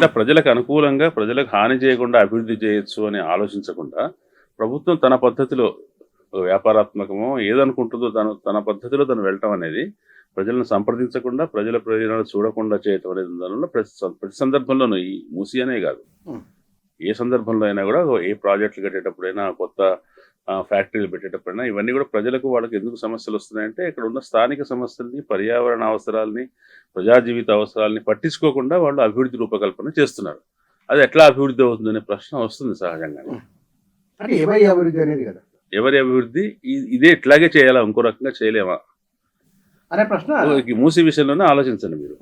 ఎట్లా ప్రజలకు అనుకూలంగా ప్రజలకు హాని చేయకుండా అభివృద్ధి చేయొచ్చు అని ఆలోచించకుండా ప్రభుత్వం తన పద్ధతిలో వ్యాపారాత్మకమో ఏదనుకుంటుందో తన పద్ధతిలో తను వెళ్ళటం అనేది ప్రజలను సంప్రదించకుండా ప్రజల ప్రయోజనాలు చూడకుండా చేయటం అనేది దానివల్ల ప్రతి సందర్భంలోనూ ఈ మూసి అనే కాదు, ఏ సందర్భంలో అయినా కూడా ఏ ప్రాజెక్టులు కట్టేటప్పుడైనా కొత్త ఫ్యాక్టరీలు పెట్టేటప్పుడైనా ఇవన్నీ కూడా ప్రజలకు వాళ్ళకి ఎందుకు సమస్యలు వస్తున్నాయంటే ఇక్కడ ఉన్న స్థానిక సమస్యల్ని, పర్యావరణ అవసరాలని, ప్రజా జీవిత అవసరాలని పట్టించుకోకుండా వాళ్ళు అభివృద్ధి రూపకల్పన చేస్తున్నారు. అది ఎట్లా అభివృద్ధి అవుతుందనే ప్రశ్న వస్తుంది సహజంగానే. అంటే ఎవరి అభివృద్ధి అనేది కదా, ఎవరి అభివృద్ధి ఇదే ఇట్లాగే చేయాలా, ఇంకో రకంగా చేయలేమా అనే ప్రశ్న. మూసీ విషయంలోనే ఆలోచించండి మీరు.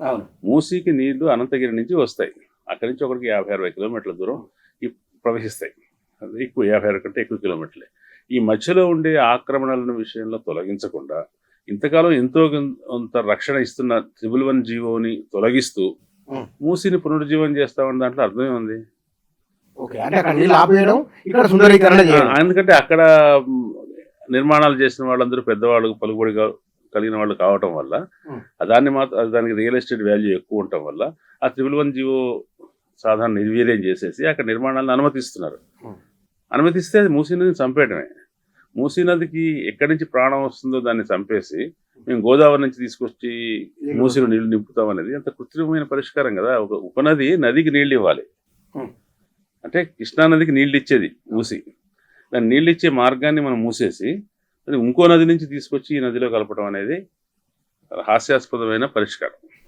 మూసీకి నీళ్లు అనంతగిరి నుంచి వస్తాయి, అక్కడి నుంచి ఒకరికి 50-60 కిలోమీటర్ల దూరం ప్రవహిస్తాయి, అది ఎక్కువ 50 కంటే ఎక్కువ కిలోమీటర్లే. ఈ మధ్యలో ఉండే ఆక్రమణల విషయంలో తొలగించకుండా ఇంతకాలం ఎంతో కొంత రక్షణ ఇస్తున్న ట్రిబుల్ 1 జీవోని తొలగిస్తూ మూసీని పునరుజ్జీవం చేస్తామని దాంట్లో అర్థమే ఉంది. ఎందుకంటే అక్కడ నిర్మాణాలు చేసిన వాళ్ళందరూ పెద్దవాళ్ళు, పలుకుబడి కలిగిన వాళ్ళు కావటం వల్ల దానికి రియల్ ఎస్టేట్ వాల్యూ ఎక్కువ ఉండటం వల్ల ఆ ట్రిబుల్ 1 జీవో సాధారణ నిర్వీర్యం చేసేసి అక్కడ నిర్మాణాలను అనుమతిస్తున్నారు. అనుమతిస్తే అది మూసీ నదిని చంపేయటమే. మూసీ నదికి ఎక్కడి నుంచి ప్రాణం వస్తుందో దాన్ని చంపేసి మేము గోదావరి నుంచి తీసుకొచ్చి మూసీలో నీళ్లు నింపుతాం అనేది అంత కృత్రిమమైన పరిష్కారం కదా. ఒక ఉపనది నదికి నీళ్ళు ఇవ్వాలి, అంటే కృష్ణానదికి నీళ్ళు ఇచ్చేది మూసీ, దాన్ని నీళ్ళు ఇచ్చే మార్గాన్ని మనం మూసేసి అది ఇంకో నది నుంచి తీసుకొచ్చి ఈ నదిలో కలపడం అనేది హాస్యాస్పదమైన పరిష్కారం.